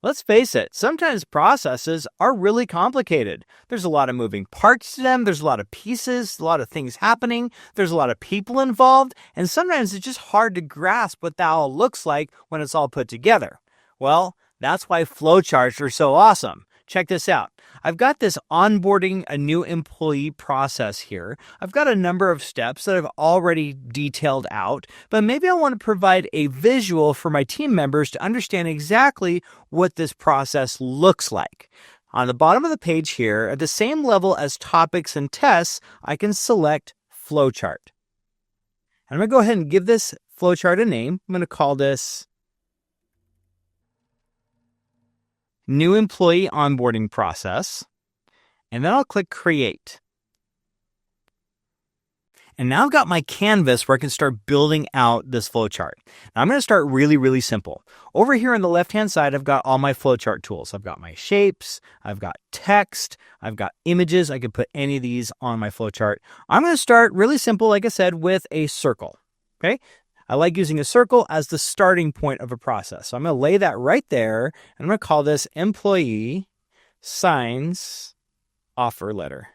Let's face it, sometimes processes are really complicated. There's a lot of moving parts to them, there's a lot of pieces, a lot of things happening, there's a lot of people involved, and sometimes it's just hard to grasp what that all looks like when it's all put together. Well, that's why flowcharts are so awesome. Check this out. I've got this onboarding a new employee process here. I've got a number of steps that I've already detailed out, but maybe I want to provide a visual for my team members to understand exactly what this process looks like. On the bottom of the page here, at the same level as topics and tests, I can select flowchart. I'm going to go ahead and give this flowchart a name. I'm going to call this New Employee Onboarding Process, and then I'll click Create. And now I've got my canvas where I can start building out this flowchart. Now I'm going to start really, really simple. Over here on the left-hand side, I've got all my flowchart tools. I've got my shapes, I've got text, I've got images. I could put any of these on my flowchart. I'm going to start really simple, like I said, with a circle. Okay? I like using a circle as the starting point of a process. So I'm going to lay that right there, and I'm going to call this Employee Signs Offer Letter.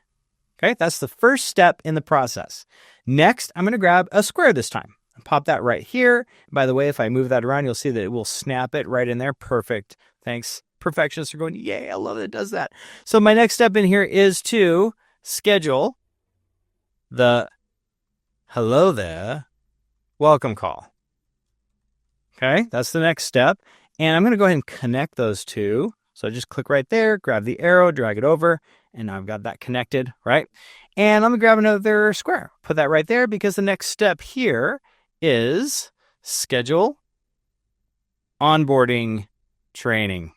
Okay, that's the first step in the process. Next, I'm going to grab a square this time. Pop that right here. By the way, if I move that around, you'll see that it will snap it right in there. Perfect. Thanks. Perfectionists are going, yay, I love that it does that. So my next step in here is to schedule the hello there welcome call. Okay, that's the next step. And I'm going to go ahead and connect those two. So just click right there, grab the arrow, drag it over, and now I've got that connected, right? And I'm going to grab another square, put that right there, because the next step here is schedule onboarding training.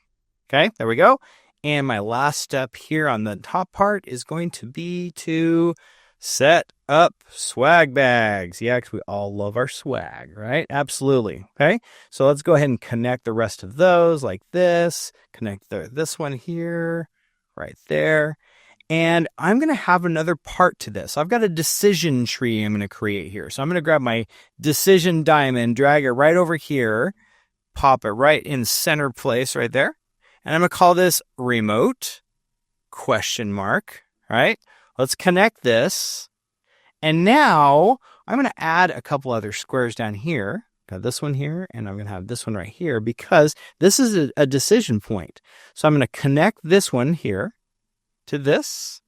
Okay, there we go. And my last step here on the top part is going to be to set up swag bags. Yeah, because we all love our swag, right? Absolutely. Okay, so let's go ahead and connect the rest of those like this. Connect this one here, right there. And I'm going to have another part to this. I've got a decision tree I'm going to create here. So I'm going to grab my decision diamond, drag it right over here, pop it right in center place right there. And I'm going to call this remote question mark, right? Let's connect this. And now I'm going to add a couple other squares down here. Got this one here, and I'm going to have this one right here because this is a decision point. So I'm going to connect this one here to this,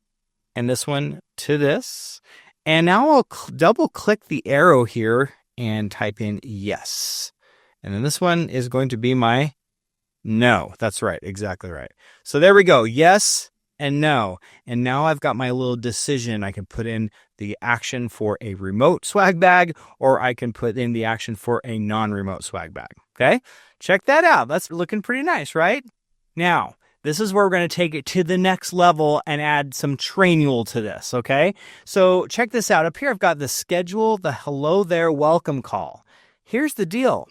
and this one to this. And now I'll double click the arrow here and type in yes. And then this one is going to be my no. That's right. Exactly right. So there we go. Yes and no. And now I've got my little decision. I can put in the action for a remote swag bag, or I can put in the action for a non-remote swag bag. Okay. Check that out. That's looking pretty nice, right? Now, this is where we're going to take it to the next level and add some Trainual to this, okay? So check this out. Up here, I've got the schedule, the hello there welcome call. Here's the deal.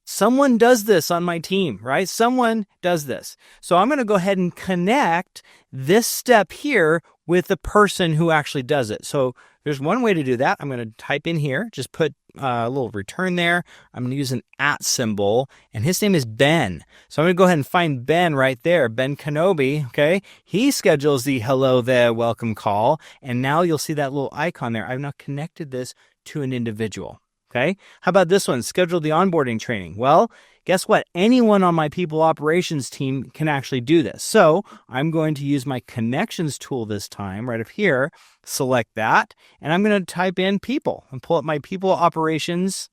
Someone does this on my team, right? Someone does this. So I'm going to go ahead and connect this step here with the person who actually does it. So there's one way to do that. I'm going to type in here, just put a little return there. I'm going to use an @ symbol, and his name is Ben. So I'm going to go ahead and find Ben right there, Ben Kenobi, okay? He schedules the hello there welcome call, and now you'll see that little icon there. I've now connected this to an individual, okay? How about this one? Schedule the onboarding training. Well, guess what? Anyone on my people operations team can actually do this. So I'm going to use my connections tool this time right up here, select that, and I'm going to type in people and pull up my people operations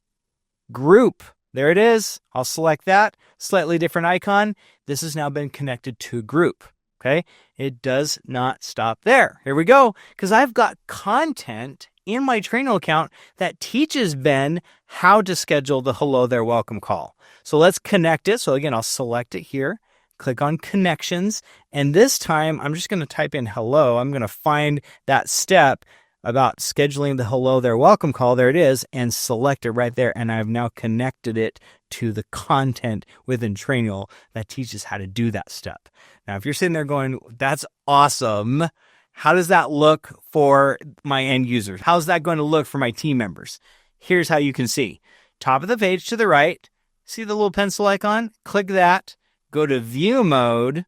group. There it is. I'll select that. Slightly different icon. This has now been connected to a group. Okay. It does not stop there. Here we go. Because I've got content in my Trainual account that teaches Ben how to schedule the hello there welcome call. So let's connect it. So again, I'll select it here, click on connections. And this time I'm just going to type in hello. I'm going to find that step about scheduling the hello there welcome call. There it is, and select it right there. And I've now connected it to the content within Trainual that teaches how to do that step. Now, if you're sitting there going, that's awesome. How does that look for my end users? How's that going to look for my team members? Here's how you can see. Top of the page to the right, see the little pencil icon? Click that. go to view mode.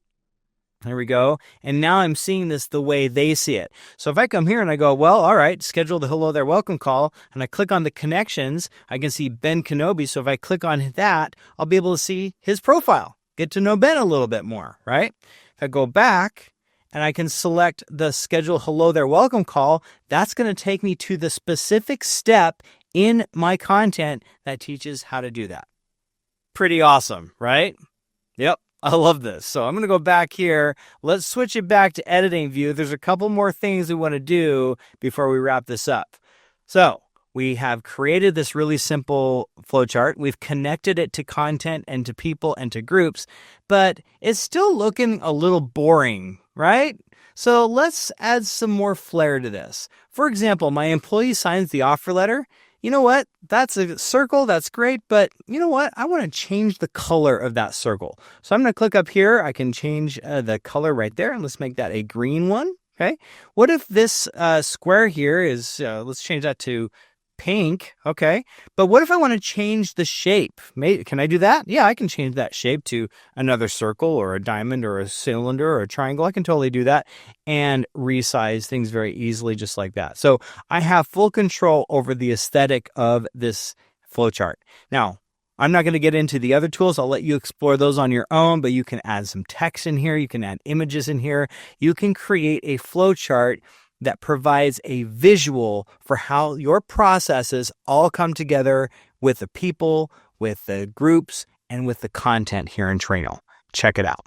There we go. And now I'm seeing this the way they see it. So if I come here and I go, well, all right, schedule the hello there welcome call, and I click on the connections, I can see Ben Kenobi. So if I click on that, I'll be able to see his profile, get to know Ben a little bit more, right? If I go back and I can select the schedule hello there welcome call, that's going to take me to the specific step in my content that teaches how to do that. Pretty awesome, right? Yep. I love this. So I'm going to go back here. Let's switch it back to editing view. There's a couple more things we want to do before we wrap this up. So we have created this really simple flowchart. We've connected it to content and to people and to groups, but it's still looking a little boring, right? So let's add some more flair to this. For example, my employee signs the offer letter. You know what? That's a circle. That's great. But you know what? I want to change the color of that circle. So I'm going to click up here. I can change the color right there. And let's make that a green one. Okay. What if this square here is, let's change that to pink. Okay. But what if I want to change the shape? Can I do that? Yeah, I can change that shape to another circle or a diamond or a cylinder or a triangle. I can totally do that and resize things very easily just like that. So I have full control over the aesthetic of this flowchart. Now, I'm not going to get into the other tools. I'll let you explore those on your own, but you can add some text in here. You can add images in here. You can create a flowchart that provides a visual for how your processes all come together with the people, with the groups, and with the content here in Trainual. Check it out.